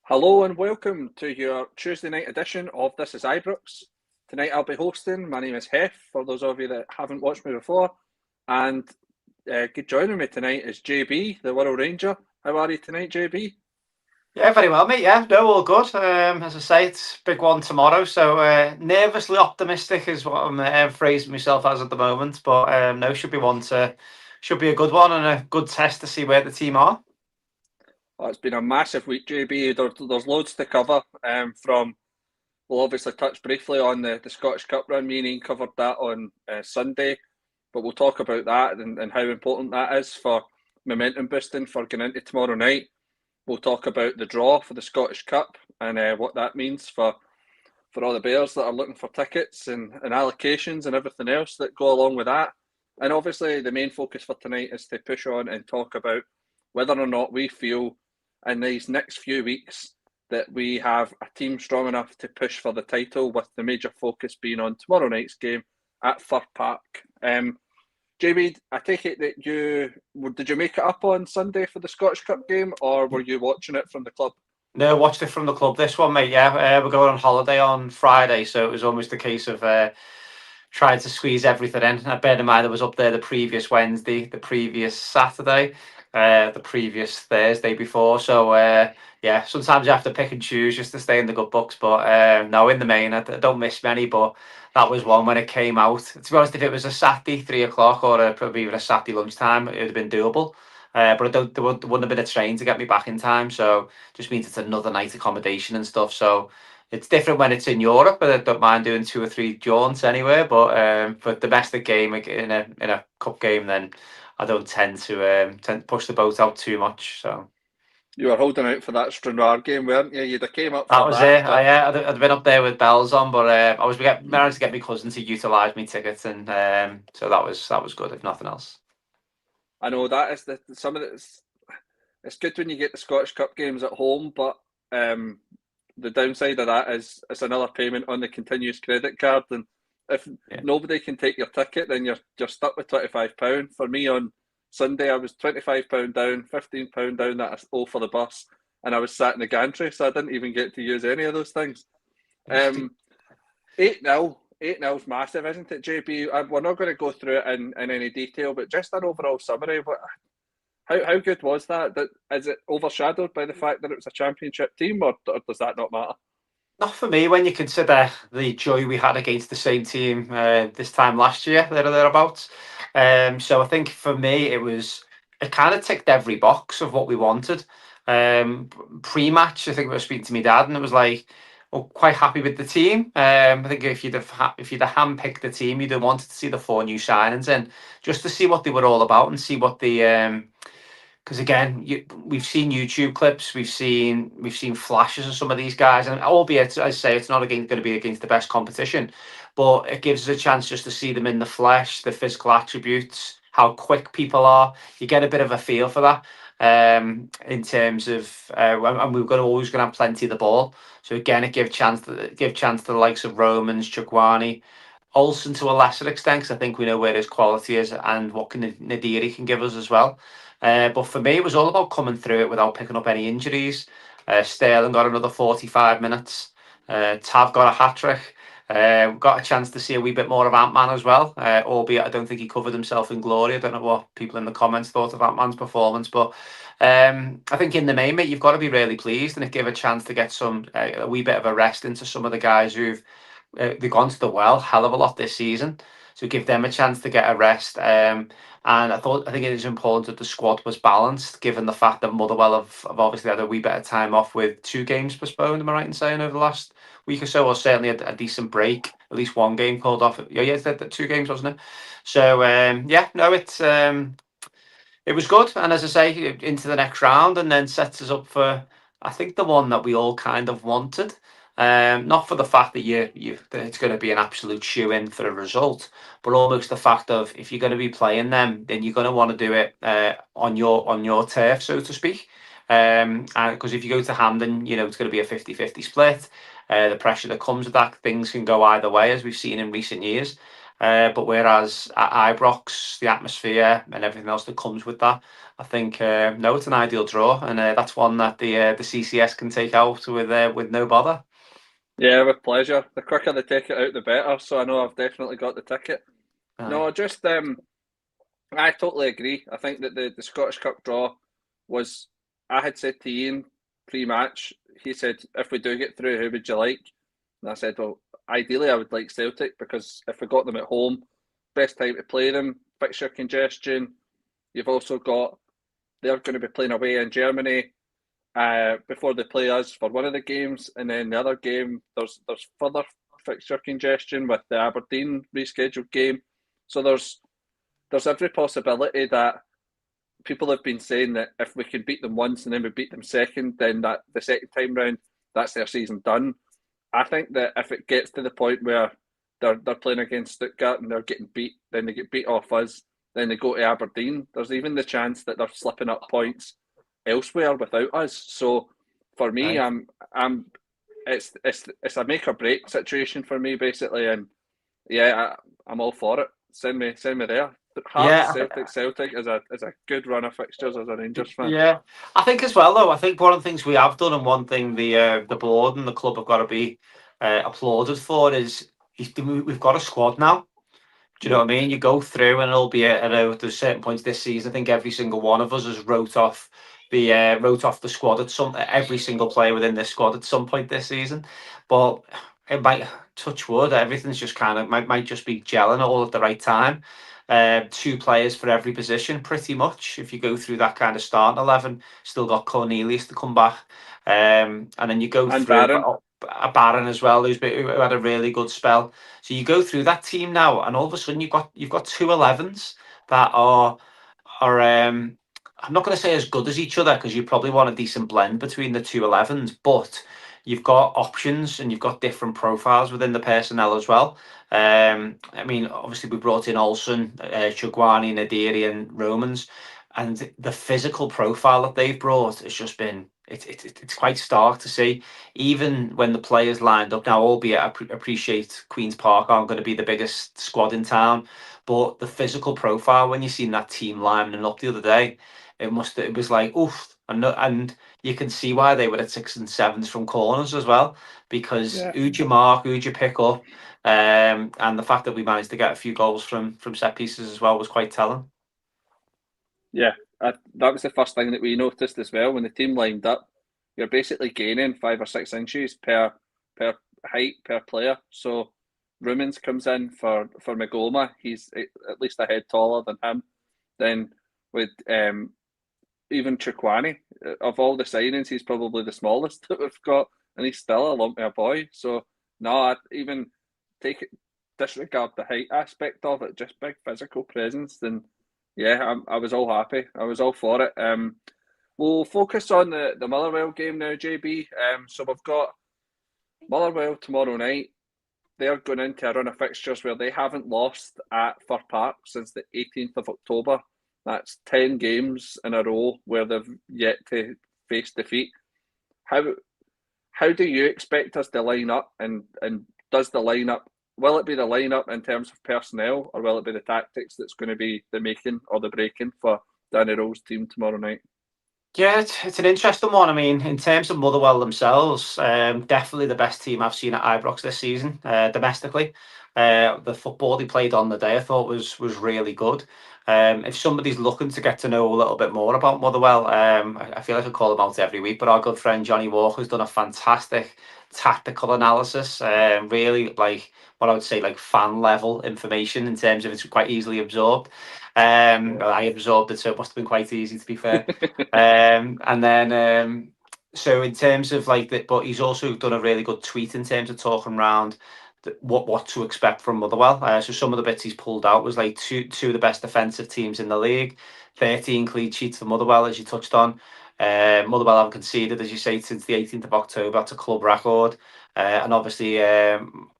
Hello and welcome to your Tuesday night edition of This Is Ibrox. Tonight I'll be hosting. My name is Hef, for those of you that haven't watched me before. And joining me tonight is JB, the World Ranger. How are you tonight, JB? Yeah, very well, mate. Yeah, no, all good. As I say, it's a big one tomorrow, so nervously optimistic is what I'm phrasing myself as at the moment. But no, should be a good one and a good test to see where the team are. Well, it's been a massive week, JB. There's loads to cover. We'll obviously touch briefly on the Scottish Cup run. Me and Ian covered that on Sunday, but we'll talk about that and how important that is for momentum boosting for going into tomorrow night. We'll talk about the draw for the Scottish Cup and what that means for all the Bears that are looking for tickets and allocations and everything else that go along with that. And obviously, the main focus for tonight is to push on and talk about whether or not we feel in these next few weeks that we have a team strong enough to push for the title, with the major focus being on tomorrow night's game at Fir Park. JB, I take it that did you make it up on Sunday for the Scottish Cup game, or were you watching it from the club? No, watched it from the club. This one, mate. Yeah, we're going on holiday on Friday, so it was almost a case of trying to squeeze everything in. I bear in mind I was up there the previous Wednesday, the previous Saturday, the previous Thursday before. So yeah, sometimes you have to pick and choose just to stay in the good books. But no, in the main, I don't miss many. But that was one when it came out. To be honest, if it was a Saturday 3 o'clock or probably even a Saturday lunchtime, it would have been doable. But there wouldn't have been a train to get me back in time. So just means it's another night accommodation and stuff. So it's different when it's in Europe, but I don't mind doing 2 or 3 jaunts anywhere. But for domestic game in a cup game, then I don't tend to push the boat out too much. So You were holding out for that Stranraer game, weren't you? You'd have came up that for was that, it. but I'd been up there with bells on, but I was managed to get my cousin to utilise my tickets, and so that was good, if nothing else. I know that is some of it's good when you get the Scottish Cup games at home, but the downside of that is it's another payment on the continuous credit card, and if Yeah. nobody can take your ticket, then you're stuck with £25. For me on Sunday, I was £25 down, £15 down that I owe for the bus, and I was sat in the gantry, so I didn't even get to use any of those things. 8-0. 8-0 is massive, isn't it, JB? We're not going to go through it in any detail, but just an overall summary. How good was that? Is it overshadowed by the fact that it was a championship team, or does that not matter? Not for me when you consider the joy we had against the same team this time last year, there or thereabouts. So I think for me, it kind of ticked every box of what we wanted. Pre-match, I think I was speaking to my dad, and it was like, well, quite happy with the team. I think if you'd have handpicked the team, you'd have wanted to see the 4 new signings in, just to see what they were all about and see what the because again, we've seen YouTube clips, we've seen flashes of some of these guys, and albeit, as I say, it's not going to be against the best competition, but it gives us a chance just to see them in the flesh, the physical attributes, how quick people are. You get a bit of a feel for that in terms of, and we've got always going to have plenty of the ball. So again, it gives chance to the likes of Romans, Chukwani, Olsen to a lesser extent, because I think we know where his quality is and what Nadiri can give us as well. But for me, it was all about coming through it without picking up any injuries. Sterling got another 45 minutes. Tav got a hat-trick. Got a chance to see a wee bit more of Ant-Man as well, albeit I don't think he covered himself in glory. I don't know what people in the comments thought of Ant-Man's performance, but I think in the main, mate, you've got to be really pleased, and it gave a chance to get a wee bit of a rest into some of the guys who've they've gone to the well hell of a lot this season. So give them a chance to get a rest. And I think it is important that the squad was balanced, given the fact that Motherwell have obviously had a wee bit of time off with 2 games postponed. Am I right in saying over the last week or so, or certainly a decent break? At least 1 game called off. Yeah, it's 2 games, wasn't it? So yeah, no, it was good, and as I say, into the next round, and then sets us up for, I think, the one that we all kind of wanted. Not for the fact that that it's going to be an absolute shoe in for a result, but almost the fact of, if you're going to be playing them, then you're going to want to do it on your turf, so to speak. And because if you go to Hampden, it's going to be a 50-50 split. The pressure that comes with that, things can go either way, as we've seen in recent years. But whereas at Ibrox, the atmosphere and everything else that comes with that, I think no, it's an ideal draw, and that's one that the CCS can take out with no bother. Yeah, with pleasure. The quicker they take it out, the better. So I know I've definitely got the ticket. Aye. No, just I totally agree. I think that the Scottish Cup draw was. I had said to Ian pre-match. He said, "If we do get through, who would you like?" And I said, "Well, ideally, I would like Celtic because if we got them at home, best time to play them. Fixture congestion. You've also got they're going to be playing away in Germany before they play us for one of the games, and then the other game there's further fixture congestion with the Aberdeen rescheduled game. So there's every possibility that people have been saying that if we can beat them once and then we beat them second, then that the second time round, that's their season done. I think that if it gets to the point where they're playing against Stuttgart and they're getting beat, then they get beat off us, then they go to Aberdeen. There's even the chance that they're slipping up points elsewhere without us. So for me, Aye. it's a make or break situation for me basically, and yeah, I'm all for it. Send me there. Hearts, Yeah, Celtic is a good run of fixtures as a Rangers fan. yeah. I think as well, though. I think one of the things we have done, and one thing the board and the club have got to be applauded for is we've got a squad now. Do you know what I mean? You go through, and it'll be I know there's certain points this season. I think every single one of us has wrote off the squad at every single player within this squad at some point this season. But it might touch wood. Everything's just kind of might just be gelling all at the right time. Two players for every position, pretty much. If you go through that kind of starting 11, still got Cornelius to come back, and then you go And through Barron. a Baron as well, who had a really good spell. So you go through that team now, and all of a sudden you've got two 11s that are I'm not going to say as good as each other because you probably want a decent blend between the two 11s, but you've got options and you've got different profiles within the personnel as well. I mean, obviously we brought in Olsen, Chugwani, Nadiri, and Romans, and the physical profile that they've brought has just been it's quite stark to see. Even when the players lined up now, albeit I appreciate Queens Park aren't going to be the biggest squad in town, but the physical profile when you seen that team lining up the other day, it was like oof, and you can see why they were at 6 and 7s from corners as well, because Yeah, who'd you mark, who'd you pick up, and the fact that we managed to get a few goals from set pieces as well was quite telling. yeah. That was the first thing that we noticed as well when the team lined up. You're basically gaining 5 or 6 inches per height per player. So Rumens comes in for Magoma. He's at least a head taller than him. Then with even Chukwani, of all the signings, he's probably the smallest that we've got, and he's still a lump of a boy. So no, I even take it disregard the height aspect of it, just big physical presence. Then yeah, I was all happy. I was all for it. We'll focus on the Motherwell game now, JB. So we've got Motherwell tomorrow night. They're going into a run of fixtures where they haven't lost at Fir Park since the 18th of October. That's 10 games in a row where they've yet to face defeat. How how do you expect us to line up, and does the lineup, will it be the lineup in terms of personnel, or will it be the tactics that's going to be the making or the breaking for Danny Rowe's team tomorrow night? Yeah, it's an interesting one. I mean, in terms of Motherwell themselves, definitely the best team I've seen at Ibrox this season, domestically. The football they played on the day, I thought was really good. If somebody's looking to get to know a little bit more about Motherwell, I feel like I call them out every week, but our good friend Johnny Walker's done a fantastic tactical analysis. Really, like what I would say, like fan level information in terms of it's quite easily absorbed. Well, I absorbed it, so it must have been quite easy to be fair. And then so in terms of like that, but he's also done a really good tweet in terms of talking around what to expect from Motherwell. So some of the bits he's pulled out was like two of the best defensive teams in the league, 13 clean sheets for Motherwell, as you touched on. Motherwell haven't conceded, as you say, since the 18th of October. That's a club record. And obviously,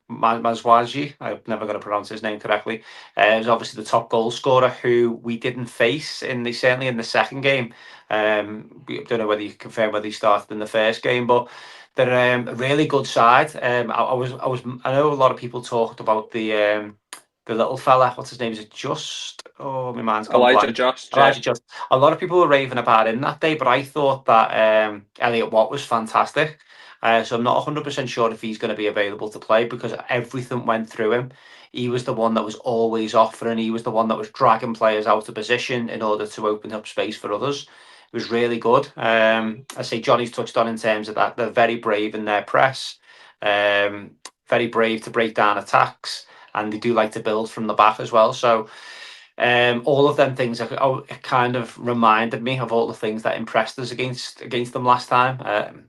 Mazwaji, I'm never going to pronounce his name correctly, is obviously the top goal scorer who we didn't face certainly in the second game. I don't know whether you can confirm whether he started in the first game, but they're a really good side. I know a lot of people talked about the little fella, what's his name? Is it Just? Oh, my mind's gone Elijah blank. Just, yeah. Elijah Just. A lot of people were raving about him that day, but I thought that Elliot Watt was fantastic. So I'm not 100% sure if he's going to be available to play because everything went through him. He was the one that was always offering. He was the one that was dragging players out of position in order to open up space for others. It was really good. I say Johnny's touched on in terms of that. They're very brave in their press, very brave to break down attacks, and they do like to build from the back as well. So all of them things it kind of reminded me of all the things that impressed us against them last time.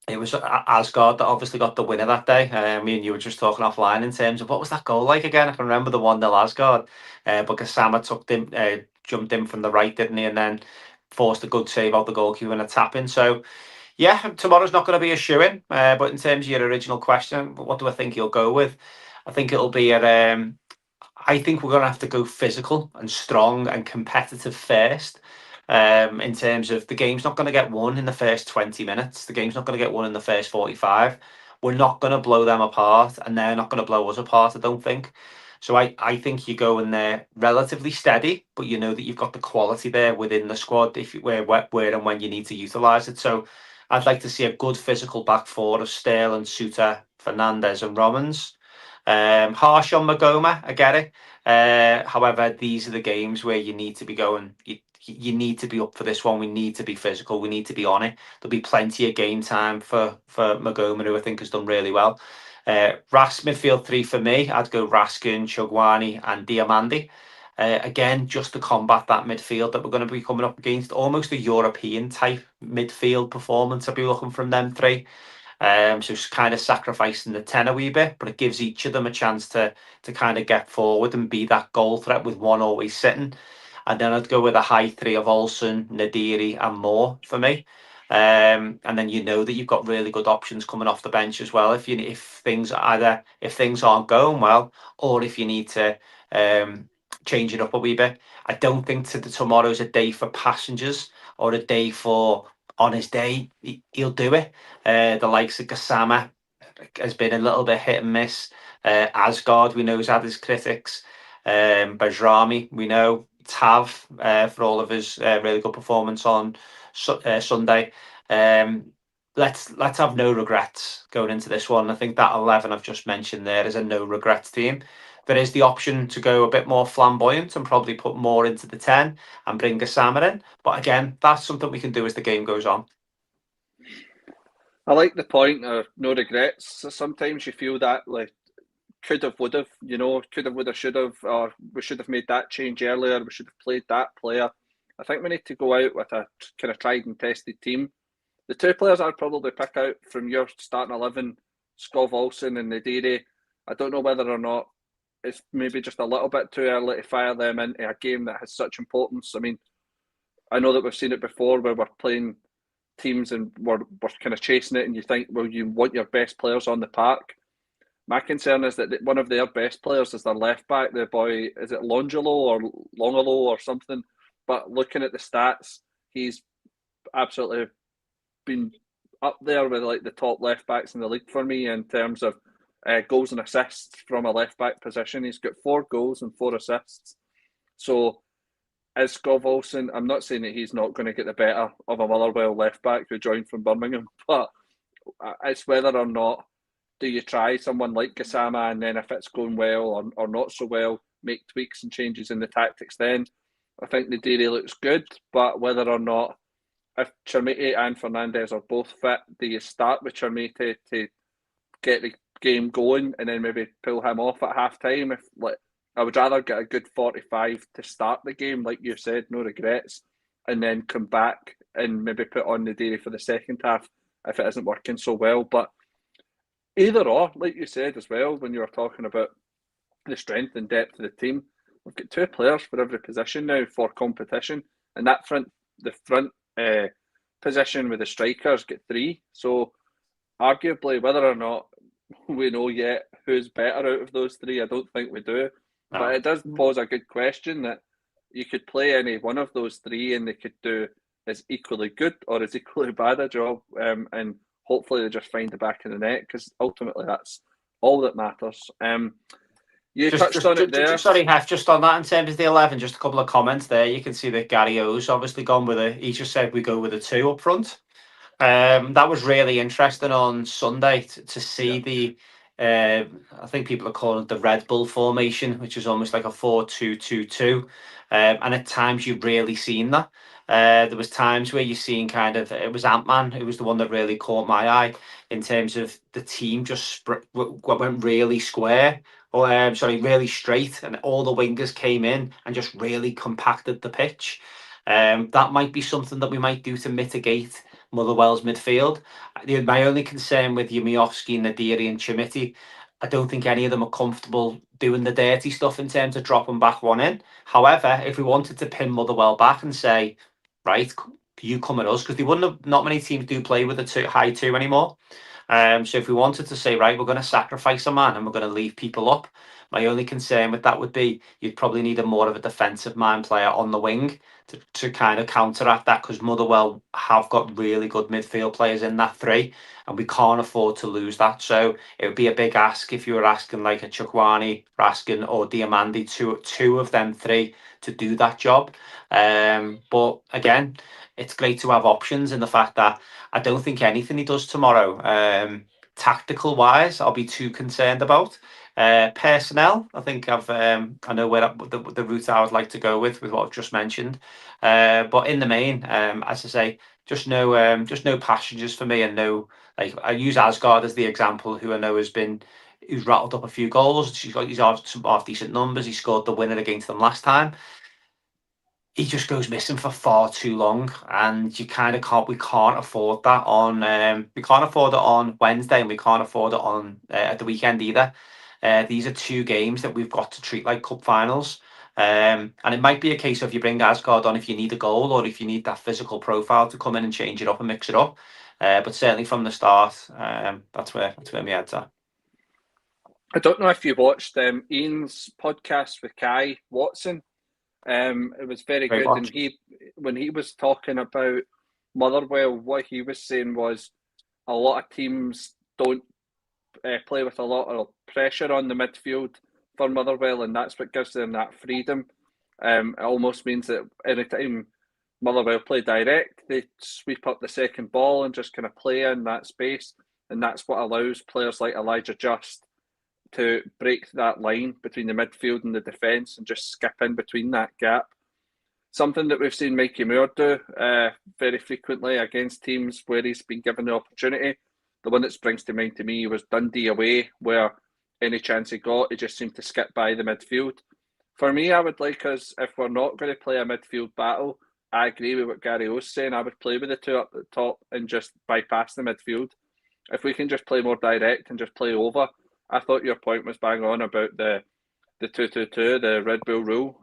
It was Asgard that obviously got the winner that day. Me and you were just talking offline in terms of what was that goal like again? I can remember the 1-0 Asgard, but Gassama jumped in from the right, didn't he? And then forced a good save out the goalkeeper and a tap in. So yeah, tomorrow's not going to be a shoe-in. But in terms of your original question, what do I think he'll go with? I think it'll be I think we're going to have to go physical and strong and competitive first. In terms of the game's not going to get won in the first 20 minutes. The game's not going to get won in the first 45. We're not going to blow them apart, and they're not going to blow us apart, I don't think. So I think you go in there relatively steady, but you know that you've got the quality there within the squad if you, where and when you need to utilise it. So I'd like to see a good physical back four of Sterling, Suter, Fernandez and Romans. Harsh on Magoma, I get it. However, these are the games where you need to be going. You need to be up for this one. We need to be physical. We need to be on it. There'll be plenty of game time for Magoma, who I think has done really well. Rask midfield three for me. I'd go Raskin, Chugwani, and Diamandi. Again, just to combat that midfield that we're going to be coming up against, almost a European type midfield performance. I'd be looking from them three. So it's kind of sacrificing the 10 a wee bit, but it gives each of them a chance to kind of get forward and be that goal threat with one always sitting. And then I'd go with a high three of Olsen, Nadiri, and Moore for me. And then you know that you've got really good options coming off the bench as well. If things aren't going well, or if you need to change it up a wee bit. I don't think tomorrow's a day for passengers or a day for on his day. He'll do it. The likes of Gassama has been a little bit hit and miss. Asgard, we know, has had his critics. Bajrami, we know. Tav, for all of his really good performance on Sunday. Let's have no regrets going into this one. I think that 11 I've just mentioned there is a no regrets team. There is the option to go a bit more flamboyant and probably put more into the 10 and bring Gassama in. But again, that's something we can do as the game goes on. I like the point of no regrets. Sometimes you feel that like could have, would have, could have, would have, should have, or we should have made that change earlier. We should have played that player. I think we need to go out with a kind of tried and tested team. The two players I'd probably pick out from your starting 11, Skov Olsen and Nadiri. I don't know whether or not it's maybe just a little bit too early to fire them into a game that has such importance. I mean, I know that we've seen it before where we're playing teams and we're kind of chasing it and you think, well, you want your best players on the park. My concern is that one of their best players is their left back, the boy, is it Longelo or Longelo or something? But looking at the stats, he's absolutely been up there with like the top left backs in the league for me in terms of goals and assists from a left back position. He's got 4 goals and 4 assists. So is Skov Olsen, I'm not saying that he's not going to get the better of a Motherwell left back who joined from Birmingham, but it's whether or not do you try someone like Gassama and then if it's going well or not so well, make tweaks and changes in the tactics then. I think the Nadiri looks good, but whether or not, if Chermiti and Fernandez are both fit, do you start with Chermiti to get the game going and then maybe pull him off at half time? If like I would rather get a good 45 to start the game, like you said, no regrets, and then come back and maybe put on the Nadiri for the second half if it isn't working so well. But either or, like you said as well, when you were talking about the strength and depth of the team, we've got 2 players for every position now for competition, and the front position with the strikers get 3. So arguably, whether or not we know yet who's better out of those 3, I don't think we do. No. But it does pose a good question that you could play any one of those 3 and they could do as equally good or as equally bad a job, and hopefully they just find the back of the net because ultimately that's all that matters. You touched on it there. Sorry, Hef, just on that in terms of the 11, just a couple of comments there. You can see that Gary O's obviously gone with he just said we go with a 2 up front. That was really interesting on Sunday to see the, I think people are calling it the Red Bull formation, which is almost like a 4-2-2-2. And at times you've really seen that. There was times where you've seen kind of, it was Ant-Man who was the one that really caught my eye in terms of the team just went really square, or really straight, and all the wingers came in and just really compacted the pitch. That might be something that we might do to mitigate Motherwell's midfield. My only concern with Yumiovski, Nadiri and Chimiti, I don't think any of them are comfortable doing the dirty stuff in terms of dropping back one in. However, if we wanted to pin Motherwell back and say, right, you come at us, because they wouldn't have, not many teams do play with a high 2 anymore. So if we wanted to say, right, we're going to sacrifice a man and we're going to leave people up, my only concern with that would be you'd probably need more of a defensive mind player on the wing to kind of counteract that, because Motherwell have got really good midfield players in that 3, and we can't afford to lose that. So it would be a big ask if you were asking like a Chukwani, Raskin or Diamandi, two of them 3 to do that job. But again, it's great to have options in the fact that I don't think anything he does tomorrow, tactical wise, I'll be too concerned about. Personnel, I think I know where the route I would like to go with what I've just mentioned. But in the main, as I say, just no passengers for me, and no, like, I use Asgard as the example, who I know who's rattled up a few goals. He's got some half decent numbers. He scored the winner against them last time. He just goes missing for far too long, and you kind of can't. We can't afford that on. We can't afford it on Wednesday, and we can't afford it on at the weekend either. These are 2 games that we've got to treat like cup finals. And it might be a case of you bring Asgard on if you need a goal or if you need that physical profile to come in and change it up and mix it up. But certainly from the start, that's where my head's at. I don't know if you watched Ian's podcast with Kai Watson. It was very Great good, watch. and when he was talking about Motherwell, what he was saying was a lot of teams don't play with a lot of pressure on the midfield for Motherwell, and that's what gives them that freedom. It almost means that anytime Motherwell play direct, they sweep up the second ball and just kind of play in that space, and that's what allows players like Elijah Just to break that line between the midfield and the defence and just skip in between that gap. Something that we've seen Mikey Moore do very frequently against teams where he's been given the opportunity. The one that springs to mind to me was Dundee away, where any chance he got, he just seemed to skip by the midfield. For me, I would like us, if we're not going to play a midfield battle, I agree with what Gary was saying. I would play with the 2 up the top and just bypass the midfield. If we can just play more direct and just play over. I thought your point was bang on about the 2-2-2, the Red Bull rule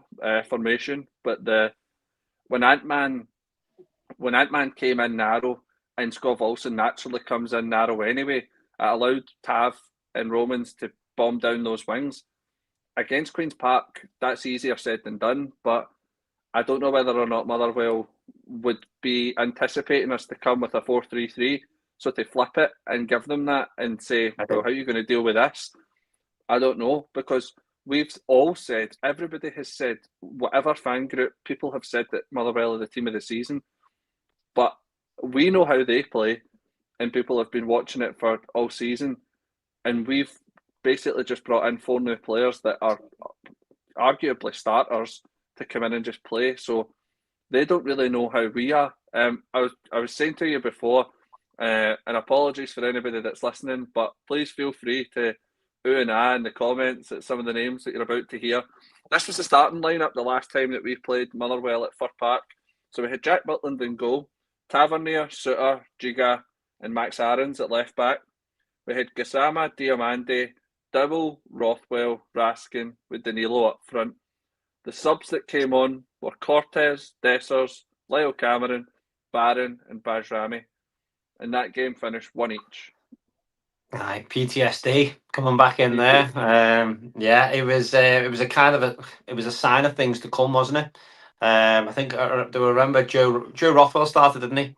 formation, but when Ant-Man came in narrow and Scott Olsen naturally comes in narrow anyway, it allowed Tav and Romans to bomb down those wings. Against Queen's Park, that's easier said than done, but I don't know whether or not Motherwell would be anticipating us to come with a 4-3-3. So to flip it and give them that and say, well, how are you going to deal with this? I don't know, because we've all said, everybody has said, whatever fan group, people have said that Motherwell are the team of the season. But we know how they play, and people have been watching it for all season. And we've basically just brought in 4 new players that are arguably starters to come in and just play. So they don't really know how we are. I was saying to you before, and apologies for anybody that's listening, but please feel free to ooh and ah in the comments at some of the names that you're about to hear. This was the starting lineup the last time that we played Motherwell at Fir Park. So we had Jack Butland in goal, Tavernier, Suter, Giga, and Max Aarons at left back. We had Gassama, Diamande, Dowell, Rothwell, Raskin, with Danilo up front. The subs that came on were Cortez, Dessers, Lyle Cameron, Barron, and Bajrami. And that game finished 1 each. Aye, PTSD coming back in there. Yeah, it was a kind of it was a sign of things to come, wasn't it? I think I remember Joe Rothwell started, didn't he?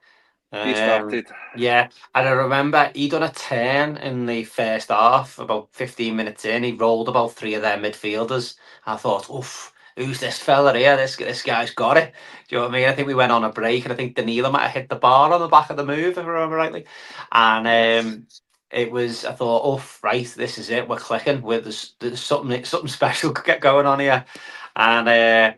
He started. Yeah, and I remember he done a turn in the first half, about 15 minutes in. He rolled about three of their midfielders. I thought, oof, who's this fella here? This guy's got it. Do you know what I mean? I think we went on a break, and I think Danilo might have hit the bar on the back of the move, if I remember rightly. And it was, I thought, oh, right, this is it. We're clicking. There's something special going on here. And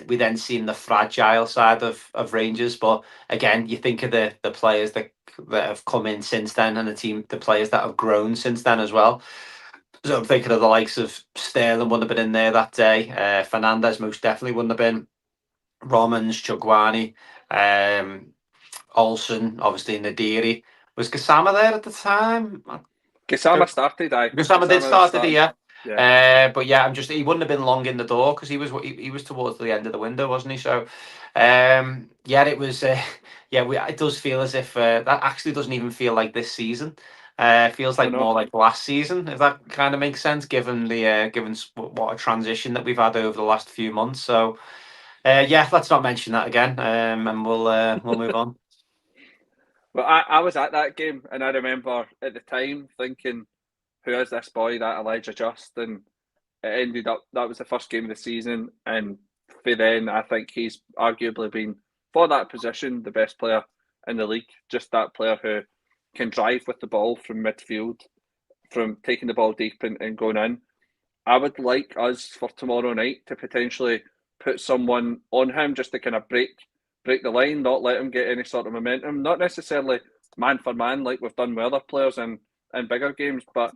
we then seen the fragile side of Rangers, but again, you think of the players that have come in since then, and the players that have grown since then as well. So I'm thinking of the likes of Sterling wouldn't have been in there that day. Fernandez most definitely wouldn't have been. Romans, Chugwani, Olsen, obviously Nadiri. Was Gassama there at the time? Gassama started. Gassama did start the year. Yeah. But yeah, he wouldn't have been long in the door because he was towards the end of the window, wasn't he? So, yeah, it was. It does feel as if that actually doesn't even feel like this season. Feels like more like last season, if that kind of makes sense, given what a transition that we've had over the last few months. So, yeah, let's not mention that again, and we'll move on. Well, I was at that game, and I remember at the time thinking, who is this boy, that Elijah Just? And it ended up, that was the first game of the season. And for then, I think he's arguably been, for that position, the best player in the league. Just that player who can drive with the ball from midfield, from taking the ball deep and going in. I would like us for tomorrow night to potentially put someone on him just to kind of break the line, not let him get any sort of momentum. Not necessarily man for man like we've done with other players in bigger games, but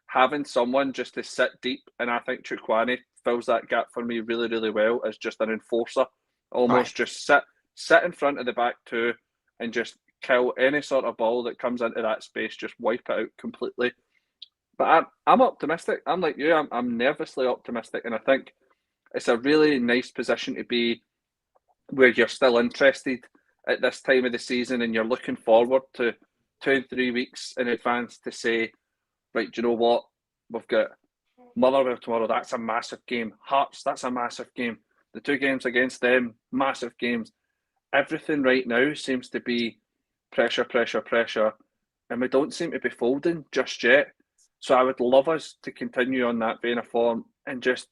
having someone just to sit deep. And I think Choukwani fills that gap for me really, really well as just an enforcer. Almost just sit in front of the back two and just kill any sort of ball that comes into that space, just wipe it out completely. But I'm optimistic. I'm like you. I'm nervously optimistic, and I think it's a really nice position to be, where you're still interested at this time of the season, and you're looking forward to 2 and 3 weeks in advance to say, right, do you know what? We've got Motherwell tomorrow. That's a massive game. Hearts. That's a massive game. The 2 games against them, massive games. Everything right now seems to be pressure, pressure, pressure, and we don't seem to be folding just yet. So I would love us to continue on that vein of form and just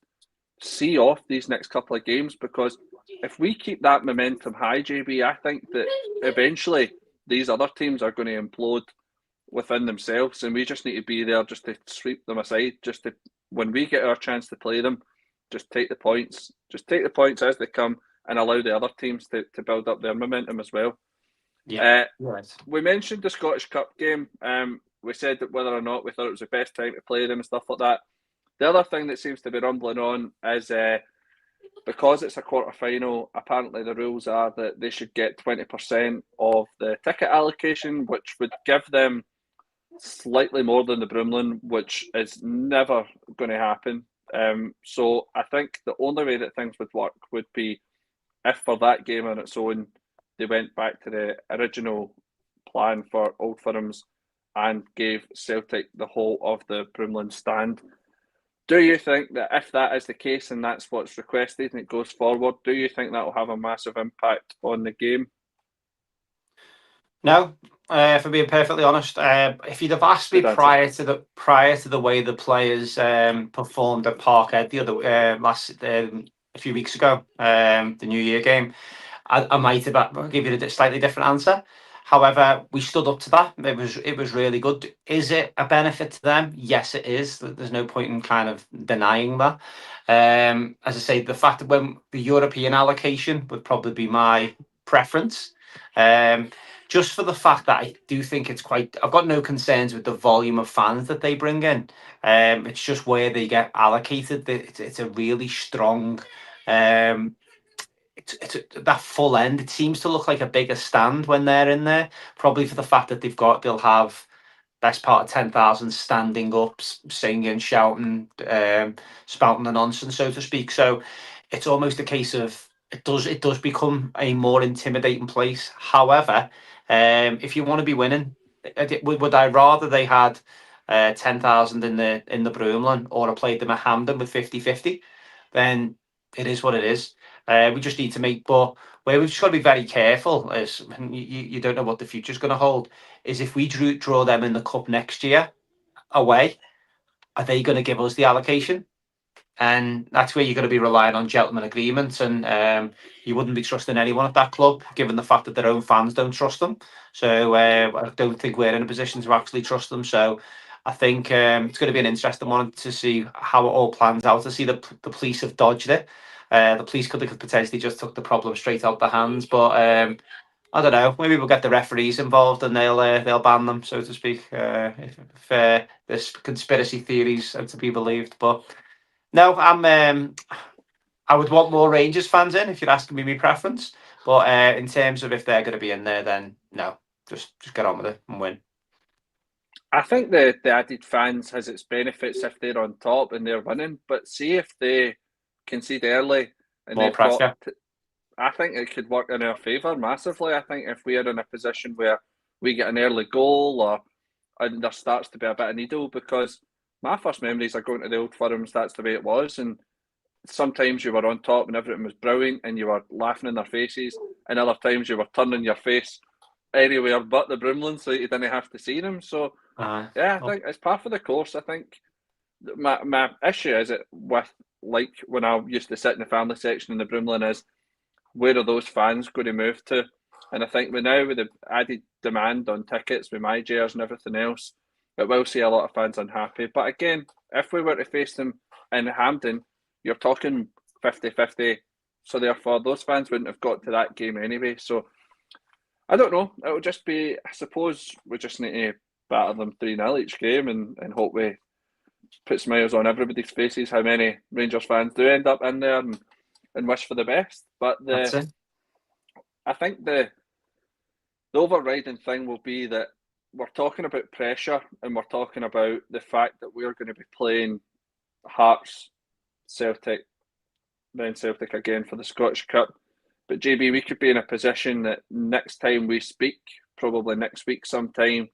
see off these next couple of games, because if we keep that momentum high, JB, I think that eventually these other teams are going to implode within themselves, and we just need to be there just to sweep them aside, just to, when we get our chance to play them, just take the points as they come, and allow the other teams to build up their momentum as well. Yeah, right. We mentioned the Scottish Cup game. We said that whether or not we thought it was the best time to play them and stuff like that. The other thing that seems to be rumbling on is because it's a quarter final, apparently the rules are that they should get 20% of the ticket allocation, which would give them slightly more than the Broomloan, which is never going to happen. So I think the only way that things would work would be if for that game on its own, they went back to the original plan for Old Firms and gave Celtic the whole of the Broomloan stand. Do you think that if that is the case and that's what's requested and it goes forward, do you think that will have a massive impact on the game? No, for being perfectly honest, if you'd have asked me prior to the way the players performed at Parkhead the other a few weeks ago, the New Year game, I might have give you a slightly different answer. However, we stood up to that. It was really good. Is it a benefit to them? Yes, it is. There's no point in kind of denying that. As I say, the fact that when the European allocation would probably be my preference. Just for the fact that I do think I've got no concerns with the volume of fans that they bring in. It's just where they get allocated. It's a really strong. It's that full end. It seems to look like a bigger stand when they're in there. Probably for the fact that they'll have best part of 10,000 standing up, singing, shouting, spouting the nonsense, so to speak. So it's almost a case of it does become a more intimidating place. However, if you want to be winning, would I rather they had 10,000 in the Broomloan, or I played them at Hampden with 50-50? Then it is what it is. We just need to but where we've just got to be very careful, as you don't know what the future's going to hold, is if we draw them in the cup next year away, are they going to give us the allocation? And that's where you're going to be relying on gentleman agreements, and you wouldn't be trusting anyone at that club, given the fact that their own fans don't trust them. So I don't think we're in a position to actually trust them. So I think it's going to be an interesting one to see how it all plans out. To see the police have dodged it. The police could have potentially just took the problem straight out their hands, but I don't know. Maybe we'll get the referees involved and they'll ban them, so to speak, if this conspiracy theories are to be believed. But no, I would want more Rangers fans in if you're asking me my preference. But in terms of if they're going to be in there, then no, just get on with it and win. I think the added fans has its benefits if they're on top and they're winning, but see if they concede early and More pressure. I think it could work in our favour massively. I think if we're in a position where we get an early goal and there starts to be a bit of needle, because my first memories are going to the Old Firms, that's the way it was, and sometimes you were on top and everything was brilliant and you were laughing in their faces, and other times you were turning your face anywhere but the Broomlin so you didn't have to see them. So yeah, I think it's par for the course. I think my issue is it with, like, when I used to sit in the family section in the Broomlin, is where are those fans going to move to? And I think with the added demand on tickets with my jars and everything else, it will see a lot of fans unhappy. But again, if we were to face them in Hampden, you're talking 50-50. So therefore, those fans wouldn't have got to that game anyway. So I don't know. It'll just be, I suppose, we just need to batter them 3-0 each game and hope we put smiles on everybody's faces, how many Rangers fans do end up in there, and wish for the best. But I think the overriding thing will be that we're talking about pressure and we're talking about the fact that we're going to be playing Hearts, Celtic, then Celtic again for the Scottish Cup. But JB, we could be in a position that next time we speak, probably next week sometime,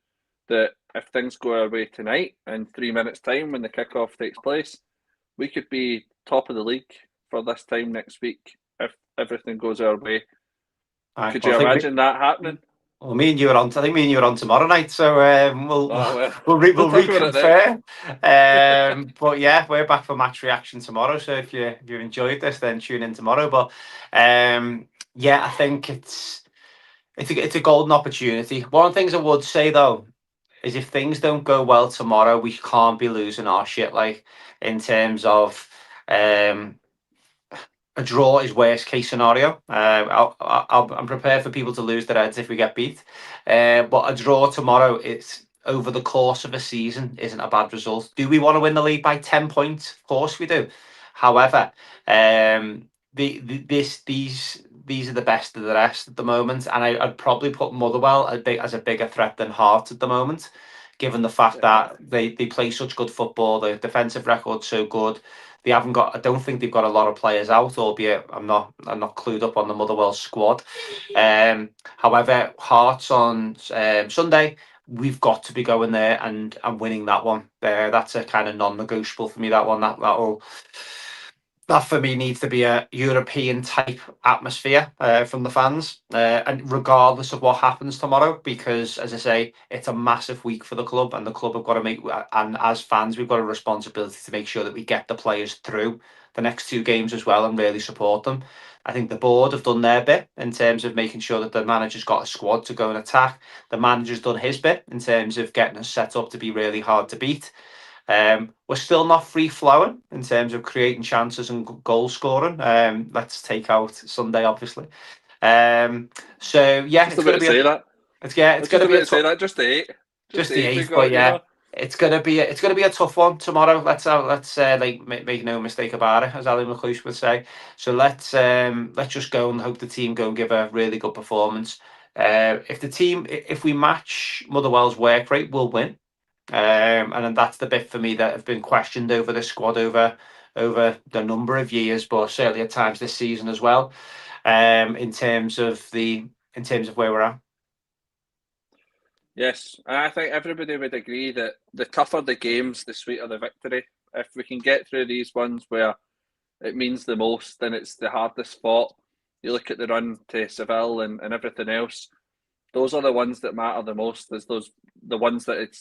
that if things go our way tonight, in 3 minutes' time when the kickoff takes place, we could be top of the league for this time next week if everything goes our way. Could you imagine that happening? Well, me and you are on. I think me and you are on tomorrow night, so we'll reconfirm. But yeah, we're back for match reaction tomorrow. So if you enjoyed this, then tune in tomorrow. But yeah, I think it's a golden opportunity. One of the things I would say though is if things don't go well tomorrow, we can't be losing our shit. Like, in terms of a draw is worst case scenario. I'm prepared for people to lose their heads if we get beat. But a draw tomorrow, it's over the course of a season, isn't a bad result. Do we want to win the league by 10 points? Of course we do. However, these are the best of the rest at the moment, and I'd probably put Motherwell as a bigger threat than Hearts at the moment, given the fact that they play such good football. The defensive record's so good. They haven't got. I don't think they've got a lot of players out, albeit I'm not clued up on the Motherwell squad. However, Hearts on Sunday, we've got to be going there and winning that one. That's a kind of non-negotiable for me. That one, that for me needs to be a European type atmosphere from the fans, and regardless of what happens tomorrow, because as I say, it's a massive week for the club, and the club have got to make, and as fans, we've got a responsibility to make sure that we get the players through the next 2 games as well and really support them. I think the board have done their bit in terms of making sure that the manager's got a squad to go and attack. The manager's done his bit in terms of getting us set up to be really hard to beat. We're still not free flowing in terms of creating chances and goal scoring. Let's take out Sunday, obviously. So yeah, it's going to be that. It's going to be just the 8. Just the 8, but yeah, you know? It's gonna be a tough one tomorrow. Let's make no mistake about it, as Ali McLeish would say. So let's just go and hope the team go and give a really good performance. If we match Motherwell's work rate, we'll win. And then that's the bit for me that have been questioned over the squad over the number of years, but certainly at times this season as well. In terms of where we're at. Yes, I think everybody would agree that the tougher the games, the sweeter the victory. If we can get through these ones where it means the most and it's the hardest fought, you look at the run to Seville and everything else, those are the ones that matter the most. There's the ones that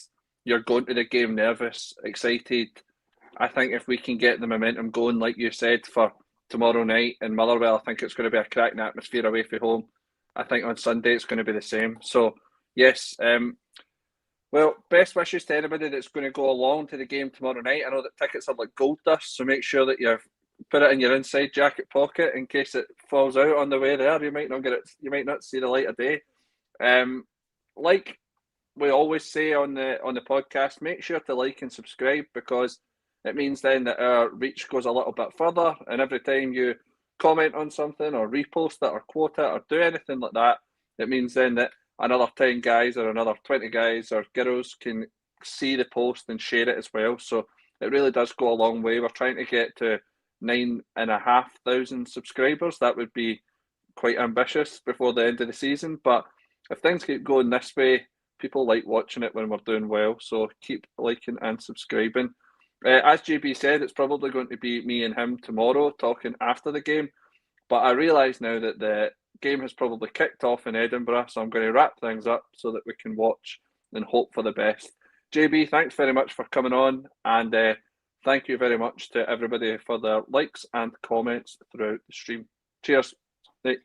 you're going to the game nervous, excited. I think if we can get the momentum going, like you said, for tomorrow night in Motherwell, I think it's going to be a cracking atmosphere away from home. I think on Sunday it's going to be the same. So, yes, well, best wishes to anybody that's going to go along to the game tomorrow night. I know that tickets are like gold dust, so make sure that you've put it in your inside jacket pocket in case it falls out on the way there. You might not get it. You might not see the light of day. Like we always say on the podcast, make sure to like and subscribe, because it means then that our reach goes a little bit further. And every time you comment on something or repost it or quote it or do anything like that, it means then that another 10 guys or another 20 guys or girls can see the post and share it as well. So it really does go a long way. We're trying to get to 9,500 subscribers. That would be quite ambitious before the end of the season. But if things keep going this way, people like watching it when we're doing well. So keep liking and subscribing. As JB said, it's probably going to be me and him tomorrow talking after the game. But I realise now that the game has probably kicked off in Edinburgh, so I'm going to wrap things up so that we can watch and hope for the best. JB, thanks very much for coming on, and thank you very much to everybody for their likes and comments throughout the stream. Cheers. Night.